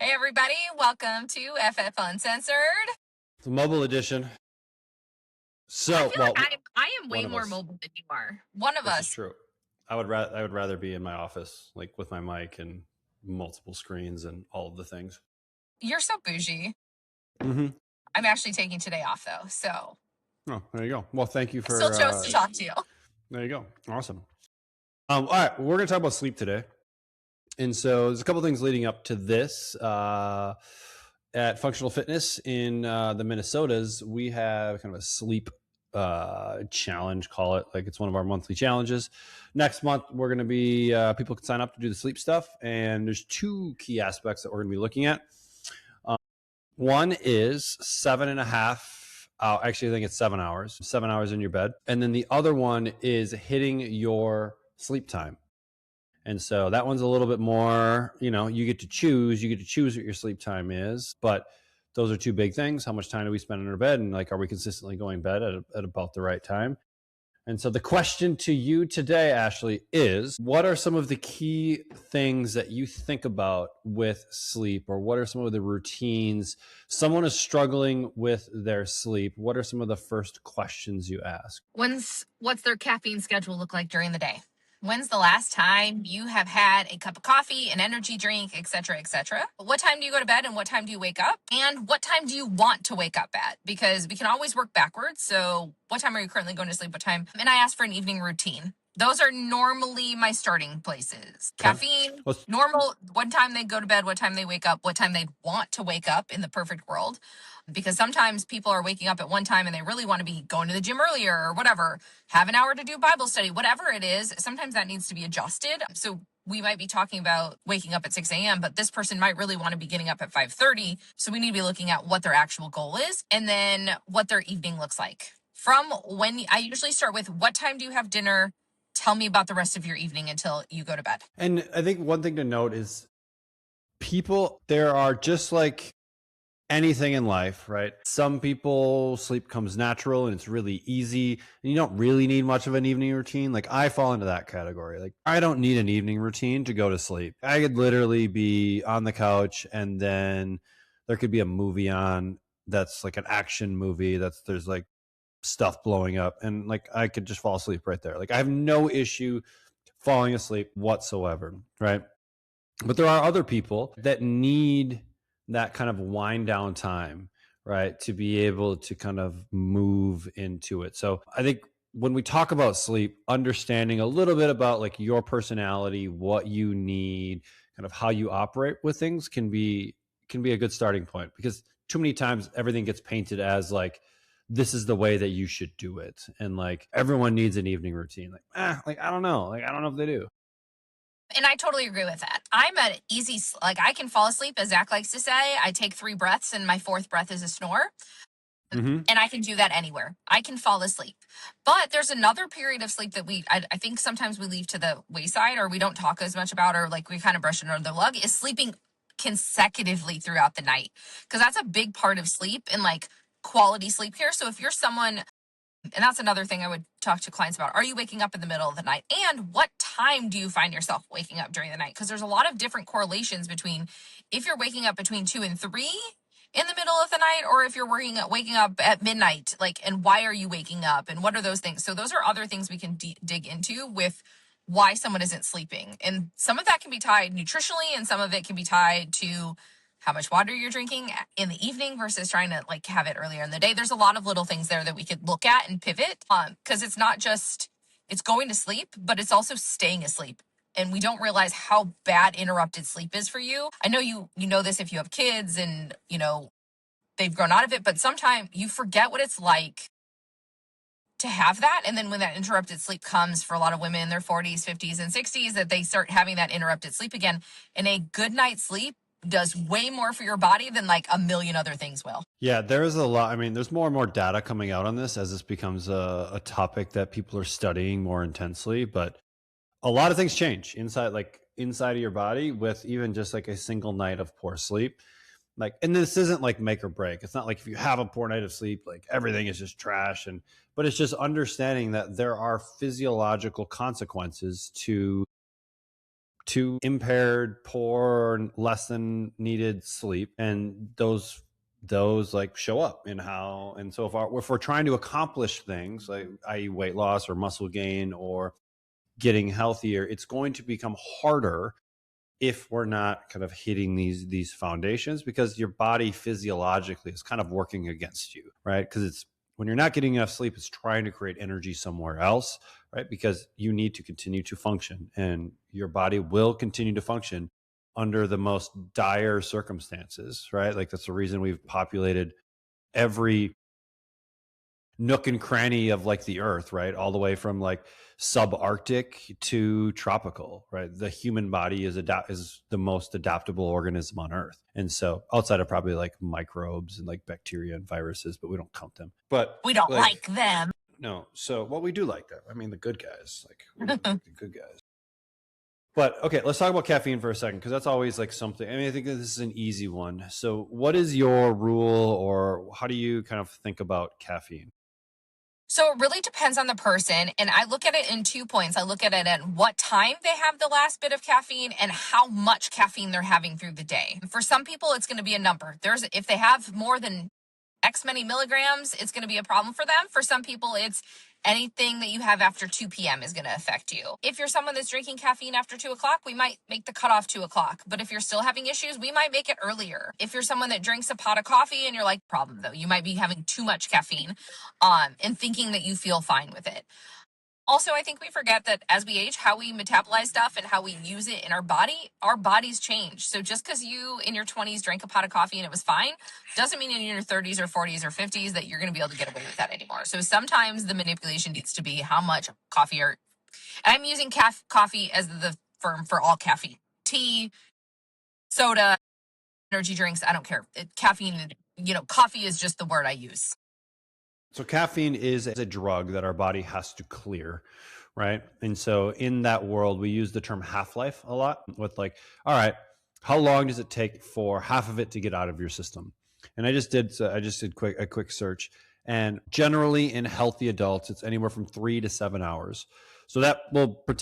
Hey everybody, welcome to FF Uncensored. The mobile edition. So, I feel like I am way one of more us. mobile than you are. One of This is us. true. I would rather be in my office, like with my mic and multiple screens and all of the things. You're so bougie. Mm-hmm. I'm actually taking today off though, so Oh, there you go. Well, thank you I still for. chose to talk to you. There you go. Awesome. All right, we're going to talk about sleep today, and so there's a couple things leading up to this. At Functional Fitness in the Minnesotas, we have kind of a sleep challenge, call it, like it's one of our monthly challenges. Next month we're going to be people can sign up to do the sleep stuff, and there's two key aspects that we're going to be looking at. One is 7.5 actually I think it's 7 hours in your bed, and then the other one is hitting your sleep time. And so that one's a little bit more, you get to choose what your sleep time is, but those are two big things. How much time do we spend in our bed? And like, are we consistently going to bed at about the right time? And so the question to you today, Ashley, is what are some of the key things that you think about with sleep, or what are some of the routines? Someone is struggling with their sleep. What are some of the first questions you ask? What's their caffeine schedule look like during the day? When's the last time you have had a cup of coffee, an energy drink, etc., etc.? What time do you go to bed and what time do you wake up? And what time do you want to wake up at? Because we can always work backwards. So what time are you currently going to sleep? What time? And I asked for an evening routine. Those are normally my starting places. Okay. Caffeine, normal, what time they go to bed, what time they wake up, what time they want to wake up in the perfect world. Because sometimes people are waking up at one time and they really want to be going to the gym earlier or whatever, have an hour to do Bible study, whatever it is. Sometimes that needs to be adjusted. So we might be talking about waking up at 6 a.m., but this person might really want to be getting up at 5:30. So we need to be looking at what their actual goal is and then what their evening looks like. From when I usually start with what time do you have dinner? Tell me about the rest of your evening until you go to bed. And I think one thing to note is there are, just like anything in life, right? Some people, sleep comes natural and it's really easy, and you don't really need much of an evening routine. Like, I fall into that category. Like, I don't need an evening routine to go to sleep. I could literally be on the couch and then there could be a movie on that's like an action movie there's like stuff blowing up, and like I could just fall asleep right there. Like, I have no issue falling asleep whatsoever, right? But there are other people that need that kind of wind down time, right, to be able to kind of move into it. So I think when we talk about sleep, understanding a little bit about like your personality, what you need, kind of how you operate with things can be a good starting point, because too many times everything gets painted as like, this is the way that you should do it, and like everyone needs an evening routine. Like I don't know, like I don't know if they do. And I totally agree with that. I'm an easy, like I can fall asleep, as Zach likes to say. I take 3 breaths and my 4th breath is a snore. Mm-hmm. And I can do that anywhere. I can fall asleep. But there's another period of sleep that I think sometimes we leave to the wayside, or we don't talk as much about, or like we kind of brush it under the rug, is sleeping consecutively throughout the night. Because that's a big part of sleep and like quality sleep here. So if you're someone, and that's another thing I would talk to clients about. Are you waking up in the middle of the night? And what time do you find yourself waking up during the night? Because there's a lot of different correlations between if you're waking up between 2 and 3 in the middle of the night, or if you're waking up at midnight, like, and why are you waking up? And what are those things? So those are other things we can dig into with why someone isn't sleeping. And some of that can be tied nutritionally, and some of it can be tied to how much water you're drinking in the evening versus trying to like have it earlier in the day. There's a lot of little things there that we could look at and pivot, because it's not just it's going to sleep, but it's also staying asleep. And we don't realize how bad interrupted sleep is for you. I know you know this if you have kids and they've grown out of it, but sometimes you forget what it's like to have that. And then when that interrupted sleep comes for a lot of women in their 40s, 50s, and 60s, that they start having that interrupted sleep again. And a good night's sleep does way more for your body than like a million other things will. Yeah, there is a lot. I mean, there's more and more data coming out on this as this becomes a topic that people are studying more intensely. But a lot of things change inside of your body with even just like a single night of poor sleep. Like, and this isn't like make or break. It's not like if you have a poor night of sleep, like everything is just trash. But it's just understanding that there are physiological consequences to to impaired, poor, less than needed sleep. And those like show up in how, and so if we're trying to accomplish things like i.e. weight loss or muscle gain or getting healthier, it's going to become harder if we're not kind of hitting these foundations, because your body physiologically is kind of working against you, right? Because it's when you're not getting enough sleep, it's trying to create energy somewhere else, right? Because you need to continue to function, and your body will continue to function under the most dire circumstances, right? Like that's the reason we've populated every nook and cranny of like the earth, right? All the way from like subarctic to tropical, right? The human body is the most adaptable organism on earth. And so outside of probably like microbes and like bacteria and viruses, but we don't count them. But We don't like them. No. So well, we do like them. I mean, the good guys, like we like the good guys. But okay, let's talk about caffeine for a second, because that's always like something. I mean, I think this is an easy one. So what is your rule, or how do you kind of think about caffeine? So it really depends on the person. And I look at it in 2 points. I look at it at what time they have the last bit of caffeine and how much caffeine they're having through the day. For some people, it's going to be a number. If they have more than X many milligrams, it's going to be a problem for them. For some people, it's anything that you have after 2 p.m. is going to affect you. If you're someone that's drinking caffeine after 2 o'clock, we might make the cutoff 2 o'clock. But if you're still having issues, we might make it earlier. If you're someone that drinks a pot of coffee and you're like, problem though, you might be having too much caffeine and thinking that you feel fine with it. Also, I think we forget that as we age, how we metabolize stuff and how we use it in our bodies change. So just because you in your 20s drank a pot of coffee and it was fine, doesn't mean in your 30s or 40s or 50s that you're going to be able to get away with that anymore. So sometimes the manipulation needs to be how much coffee and I'm using coffee as the firm for all caffeine. Tea, soda, energy drinks, I don't care. Caffeine, coffee is just the word I use. So caffeine is a drug that our body has to clear, right? And so in that world, we use the term half-life a lot with like, all right, how long does it take for half of it to get out of your system? And I just did a quick search, and generally in healthy adults, it's anywhere from 3 to 7 hours. So that will Just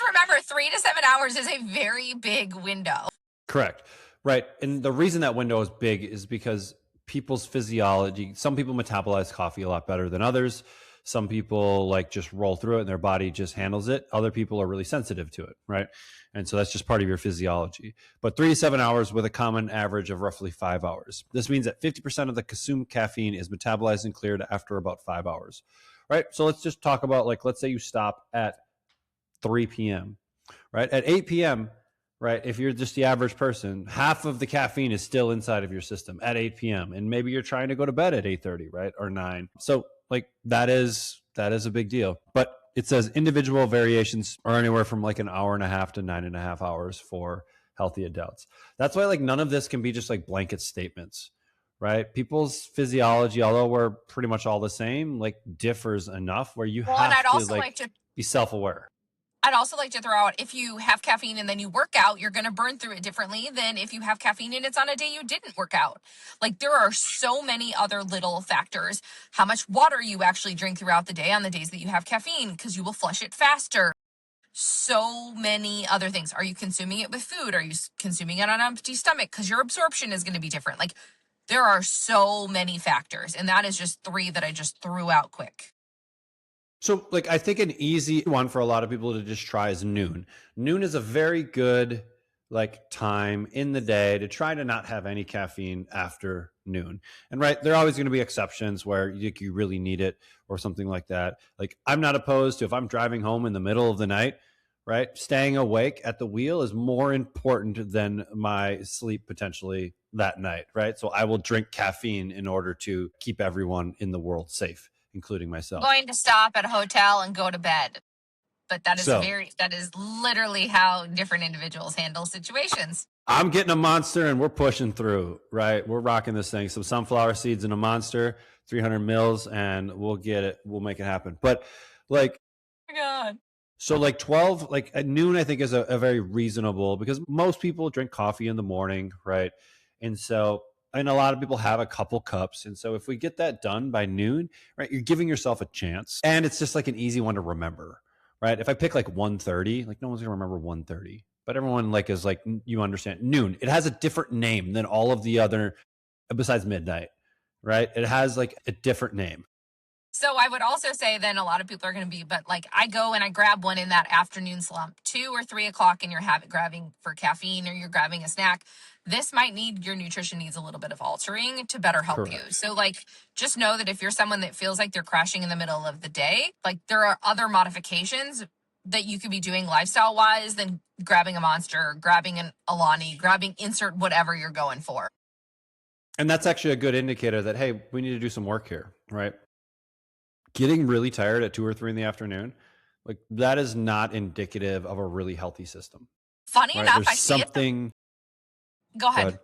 remember 3 to 7 hours is a very big window. correct, right? And the reason that window is big is because people's physiology, some people metabolize coffee a lot better than others. Some people like just roll through it and their body just handles it. Other people are really sensitive to it, right? And so that's just part of your physiology. But 3 to 7 hours with a common average of roughly 5 hours. This means that 50% of the consumed caffeine is metabolized and cleared after about 5 hours, right? So let's just talk about, like, let's say you stop at 3 p.m., right? At 8 p.m., right? If you're just the average person, half of the caffeine is still inside of your system at 8 p.m. And maybe you're trying to go to bed at 8:30, right? Or 9. So like that is a big deal. But it says individual variations are anywhere from like an hour and a half to 9.5 hours for healthy adults. That's why like none of this can be just like blanket statements, right? People's physiology, although we're pretty much all the same, like differs enough where you have to be self-aware. I'd also like to throw out, if you have caffeine and then you work out, you're going to burn through it differently than if you have caffeine and it's on a day you didn't work out. Like there are so many other little factors. How much water you actually drink throughout the day on the days that you have caffeine, because you will flush it faster. So many other things. Are you consuming it with food? Are you consuming it on an empty stomach? Because your absorption is going to be different. Like there are so many factors. And that is just 3 that I just threw out quick. So, like, I think an easy one for a lot of people to just try is noon. Noon is a very good, like, time in the day to try to not have any caffeine after noon. And right, there are always going to be exceptions where you really need it or something like that. Like, I'm not opposed to, if I'm driving home in the middle of the night, right, staying awake at the wheel is more important than my sleep potentially that night, right? So I will drink caffeine in order to keep everyone in the world safe, including myself. Going to stop at a hotel and go to bed. But that is literally how different individuals handle situations. I'm getting a Monster and we're pushing through, right? We're rocking this thing. Some sunflower seeds in a Monster, 300 mils, and we'll get it. We'll make it happen. But like, Oh my God. So like 12, like at noon, I think is a very reasonable, because most people drink coffee in the morning, right? And so, and a lot of people have a couple cups. And so if we get that done by noon, right, you're giving yourself a chance. And it's just like an easy one to remember, right? If I pick like 1:30, like no one's gonna remember 1:30, but everyone like is like, you understand, noon. It has a different name than all of the other, besides midnight, right? It has like a different name. So I would also say then a lot of people are going to be, but like I go and I grab one in that afternoon slump, 2 or 3 o'clock, and you're grabbing for caffeine or you're grabbing a snack. This might need your nutrition needs a little bit of altering to better help you. Correct. So like just know that if you're someone that feels like they're crashing in the middle of the day, like there are other modifications that you could be doing lifestyle wise than grabbing a Monster, grabbing an Alani, grabbing insert whatever you're going for. And that's actually a good indicator that, hey, we need to do some work here, right? Getting really tired at 2 or 3 in the afternoon, like that is not indicative of a really healthy system, Funny right? enough, There's I see it. something. Go Go ahead. ahead.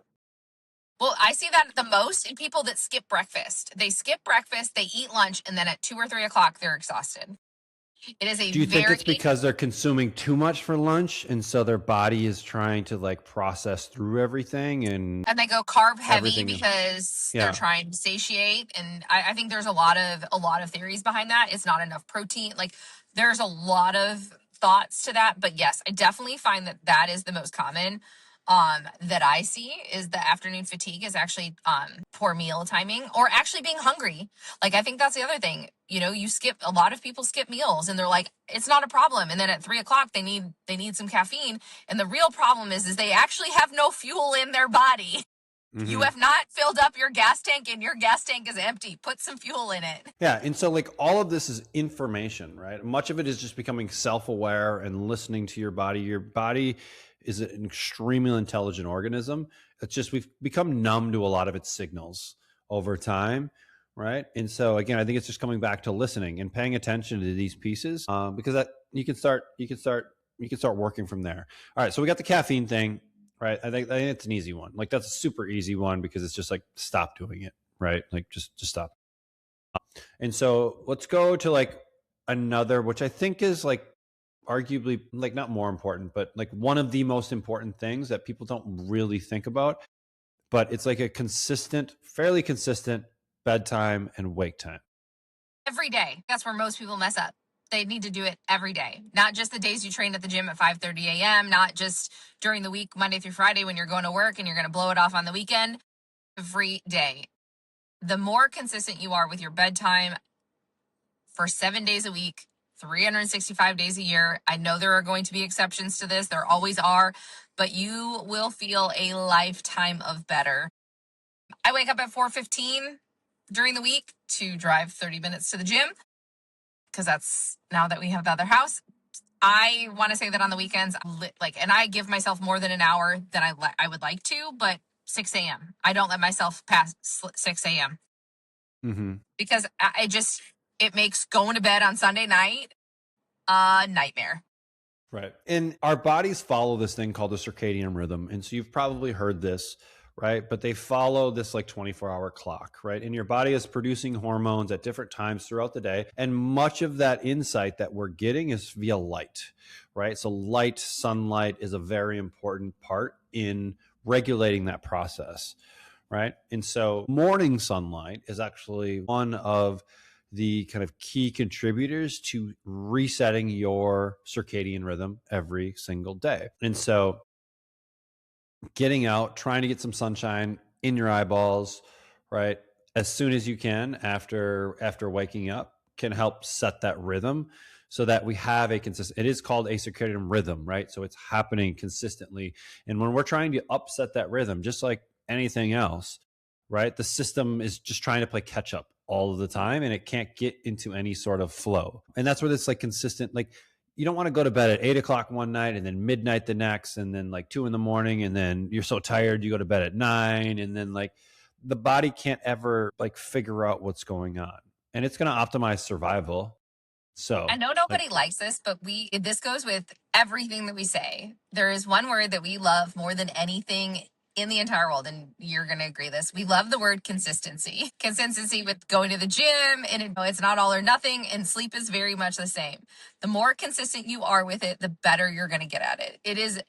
Well, I see that the most in people that skip breakfast. They skip breakfast, they eat lunch, and then at 2 or 3 o'clock, they're exhausted. It is a Do you think very, it's because they're consuming too much for lunch, and so their body is trying to like process through everything, and and they go carb heavy everything is, because they're yeah. trying to satiate. And I think there's a lot of theories behind that. It's not enough protein. Like there's a lot of thoughts to that. But yes, I definitely find that that is the most common that I see is the afternoon fatigue is actually poor meal timing or actually being hungry. Like I think that's the other thing. You know, a lot of people skip meals and they're like, it's not a problem. And then at 3 o'clock they need some caffeine. And the real problem is they actually have no fuel in their body. You Mm-hmm. have not filled up your gas tank and your gas tank is empty. Put some fuel in it. Yeah. And so, like, all of this is information, right? Much of it is just becoming self aware and listening to your body. Your body is an extremely intelligent organism. It's just we've become numb to a lot of its signals over time, right? And so, again, I think it's just coming back to listening and paying attention to these pieces, because that you can start working from there. All right. So, we got the caffeine thing. Right. I think it's an easy one. Like that's a super easy one because it's just like stop doing it. Right. Like just stop. And so let's go to like another, which I think is like arguably like not more important, but like one of the most important things that people don't really think about. But it's like a fairly consistent bedtime and wake time. Every day. That's where most people mess up. They need to do it every day, not just the days you train at the gym at 5:30 a.m., not just during the week, Monday through Friday when you're going to work and you're going to blow it off on the weekend. Every day. The more consistent you are with your bedtime for 7 days a week, 365 days a year. I know there are going to be exceptions to this. There always are, but you will feel a lifetime of better. I wake up at 4:15 during the week to drive 30 minutes to the gym because that's now that we have the other house. I want to say that on the weekends, and I give myself more than an hour than I would like to, but 6 a.m. I don't let myself pass 6 a.m. Mm-hmm. because it makes going to bed on Sunday night a nightmare. Right. And our bodies follow this thing called the circadian rhythm. And so you've probably heard this, right? But they follow this like 24-hour clock, right? And your body is producing hormones at different times throughout the day. And much of that insight that we're getting is via light, right? So sunlight is a very important part in regulating that process, right? And so morning sunlight is actually one of the kind of key contributors to resetting your circadian rhythm every single day. And so getting out, trying to get some sunshine in your eyeballs, right, as soon as you can after waking up can help set that rhythm so that we have a consistent, it is called a circadian rhythm, right? So it's happening consistently. And when we're trying to upset that rhythm, just like anything else, right, the system is just trying to play catch up all of the time and it can't get into any sort of flow. And that's where this like consistent, like you don't want to go to bed at 8 o'clock one night and then midnight the next, and then like 2 in the morning, and then you're so tired you go to bed at 9, and then like the body can't ever like figure out what's going on, and it's going to optimize survival. So I know nobody likes this, but this goes with everything that we say. There is one word that we love more than anything in the entire world, and you're going to agree this. We love the word consistency. Consistency with going to the gym, and it's not all or nothing, and sleep is very much the same. The more consistent you are with it, the better you're going to get at it. It is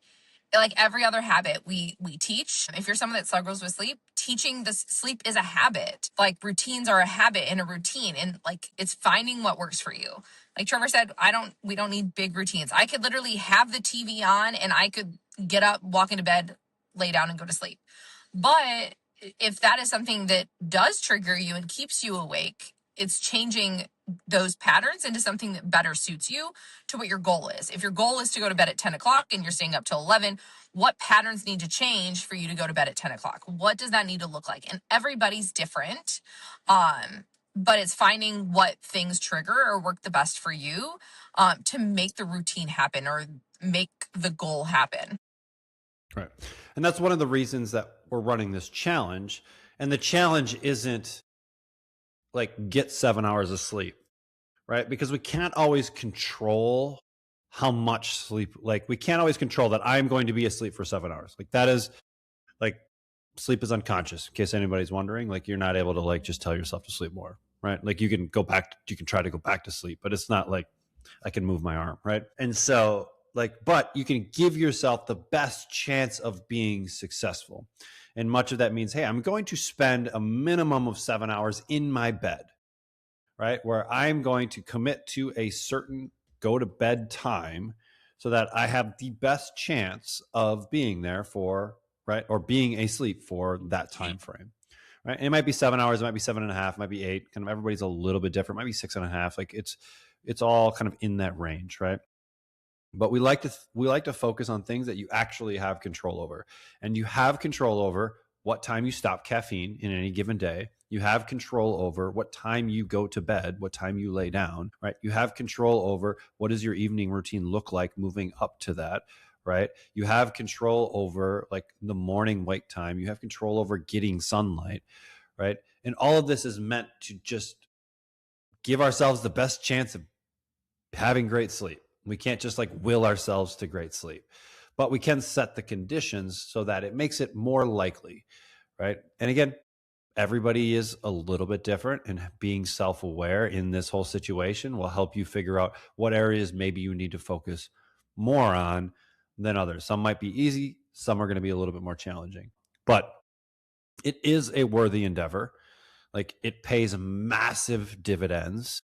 like every other habit we teach. If you're someone that struggles with sleep, teaching this sleep is a habit. Like routines are a habit and a routine. And like it's finding what works for you. Like Trevor said, we don't need big routines. I could literally have the TV on and I could get up, walk into bed, lay down and go to sleep. But if that is something that does trigger you and keeps you awake, it's changing those patterns into something that better suits you to what your goal is. If your goal is to go to bed at 10 o'clock and you're staying up till 11, what patterns need to change for you to go to bed at 10 o'clock? What does that need to look like? And everybody's different. But it's finding what things trigger or work the best for you to make the routine happen or make the goal happen. Right. And that's one of the reasons that we're running this challenge. And the challenge isn't like get 7 hours of sleep, right? Because we can't always control how much sleep, like we can't always control that I'm going to be asleep for 7 hours. Like that is like sleep is unconscious, in case anybody's wondering. Like you're not able to like just tell yourself to sleep more, right? Like you can you can try to go back to sleep, but it's not like I can move my arm, right? And so like, but you can give yourself the best chance of being successful. And much of that means, hey, I'm going to spend a minimum of 7 hours in my bed, right? Where I'm going to commit to a certain go to bed time so that I have the best chance of being there for, right? Or being asleep for that time frame, right? And it might be 7 hours, it might be 7.5, it might be 8. Kind of everybody's a little bit different. It might be 6.5. Like it's all kind of in that range, right? But we like to focus on things that you actually have control over. And you have control over what time you stop caffeine in any given day. You have control over what time you go to bed, what time you lay down, right? You have control over what does your evening routine look like moving up to that, right? You have control over like the morning wake time. You have control over getting sunlight, right? And all of this is meant to just give ourselves the best chance of having great sleep. We can't just like will ourselves to great sleep, but we can set the conditions so that it makes it more likely, right? And again, everybody is a little bit different, and being self-aware in this whole situation will help you figure out what areas maybe you need to focus more on than others. Some might be easy, some are going to be a little bit more challenging, but it is a worthy endeavor. Like it pays massive dividends.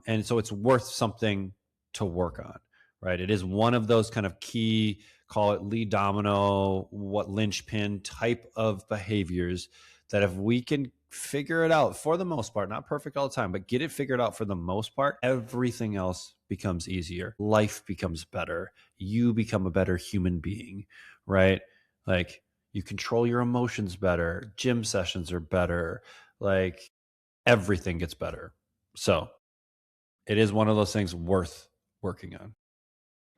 And so it's worth something to work on, right? It is one of those kind of key, call it lead domino, what linchpin type of behaviors that if we can figure it out for the most part, not perfect all the time, but get it figured out for the most part, everything else becomes easier. Life becomes better. You become a better human being, right? Like you control your emotions better. Gym sessions are better. Like everything gets better. So it is one of those things worth working on.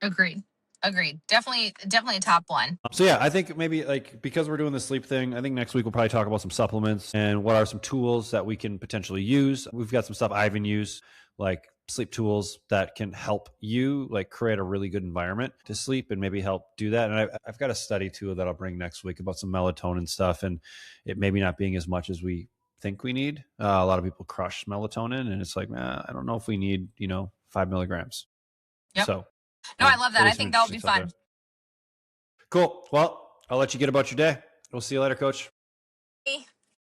Agreed. Agreed. Definitely a top one. So yeah, I think maybe like because we're doing the sleep thing, I think next week we'll probably talk about some supplements and what are some tools that we can potentially use. We've got some stuff I even use, like sleep tools that can help you like create a really good environment to sleep and maybe help do that. And I've got a study too that I'll bring next week about some melatonin stuff, and it maybe not being as much as we think we need. A lot of people crush melatonin, and it's like, I don't know if we need 5 milligrams. Yep. So no, I love that. I think that'll be fun. Cool. Well, I'll let you get about your day. We'll see you later, Coach.